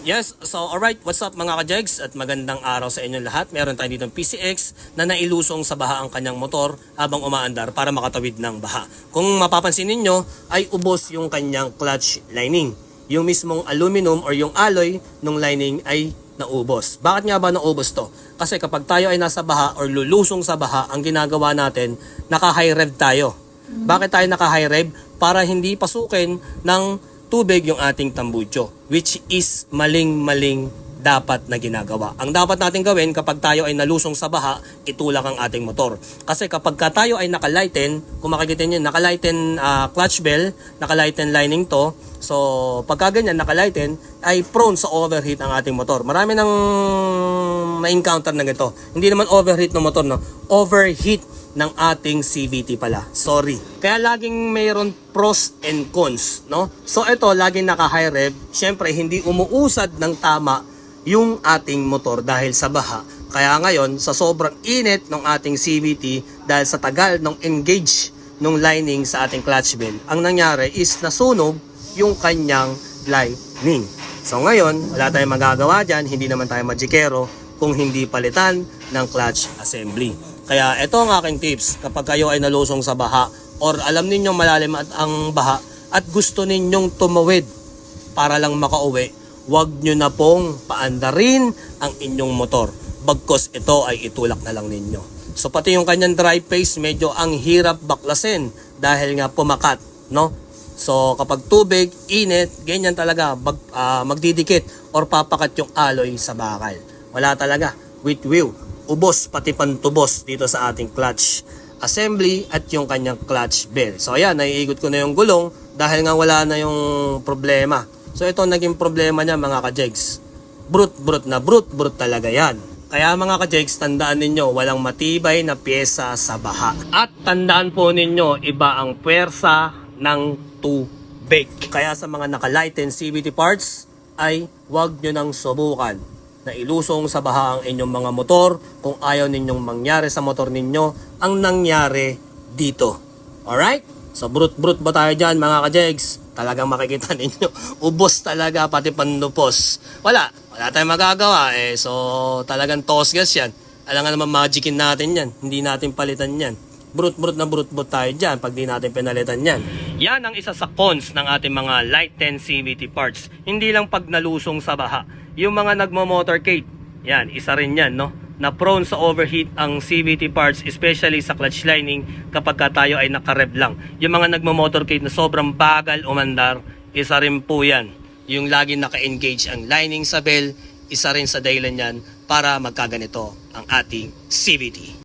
Yes, so alright, what's up mga ka-jegs at magandang araw sa inyong lahat. Meron tayo dito ng PCX na nailusong sa baha ang kanyang motor habang umaandar para makatawid ng baha. Kung mapapansin ninyo ay ubos yung kanyang clutch lining. Yung mismong aluminum or yung alloy ng lining ay naubos. Bakit nga ba naubos to? Kasi kapag tayo ay nasa baha or lulusong sa baha, ang ginagawa natin, naka-high rev tayo. Bakit tayo naka-high rev? Para hindi pasukin ng tubig yung ating tambucho, which is maling-maling dapat na ginagawa. Ang dapat natin gawin kapag tayo ay nalusong sa baha, itulak ang ating motor. Kasi kapag tayo ay nakalighten, kung makikita nyo, nakalighten clutch bell, nakalighten lining to, so pagka ganyan nakalighten, ay prone sa overheat ang ating motor. Marami nang ma-encounter na ito. Hindi naman overheat ng motor, no? Overheat ng ating CVT pala. Sorry. Kaya laging mayroon pros and cons, no? So ito, laging naka-high rev. Siyempre, hindi umuusad ng tama yung ating motor dahil sa baha. Kaya ngayon, sa sobrang init ng ating CVT, dahil sa tagal ng engage ng lining sa ating clutch bell, ang nangyari is nasunog yung kanyang lining. So ngayon, wala tayong magagawa dyan, hindi naman tayo magikero kung hindi palitan ng clutch assembly. Kaya ito ang aking tips kapag kayo ay nalusong sa baha or alam ninyong malalim at ang baha at gusto ninyong tumawid para lang makauwi, huwag nyo na pong paandarin ang inyong motor. Bagkos ito ay itulak na lang ninyo. So pati yung kanyang drive pace medyo ang hirap baklasin dahil nga pumakat, no? So kapag tubig, init, ganyan talaga magdidikit or papakat yung alloy sa bakal. Wala talaga. With will. Ubos pati pantubos dito sa ating clutch assembly at yung kanyang clutch bell. So ayan, naiikot ko na yung gulong dahil nga wala na yung problema. So ito naging problema niya mga ka-jegs. Brute talaga yan. Kaya mga ka-jegs, tandaan ninyo, walang matibay na pyesa sa baha. At tandaan po ninyo, iba ang puwersa ng tubig. Kaya sa mga nakalighten CVT parts ay huwag nyo nang subukan na ilusong sa baha ang inyong mga motor kung ayaw ninyong mangyari sa motor ninyo ang nangyari dito. Alright? So brute ba tayo dyan mga ka-jegs? Talagang makikita ninyo, ubos talaga pati panlupos. Wala tayong magagawa eh. So talagang tosgas yan. Alam nga naman magicin natin yan. Hindi natin palitan yan. Brute tayo dyan pag di natin pinalitan yan. Yan ang isa sa cons ng ating mga light 10 CVT parts. Hindi lang pag nalusong sa baha. Yung mga nagmo-motorcade, yan, isa rin yan, no? Na prone sa overheat ang CVT parts, especially sa clutch lining kapag tayo ay naka-rev lang. Yung mga nagmo-motorcade na sobrang bagal umandar, isa rin po yan. Yung lagi naka-engage ang lining sa bell, isa rin sa dahilan yan para magkaganito ang ating CVT.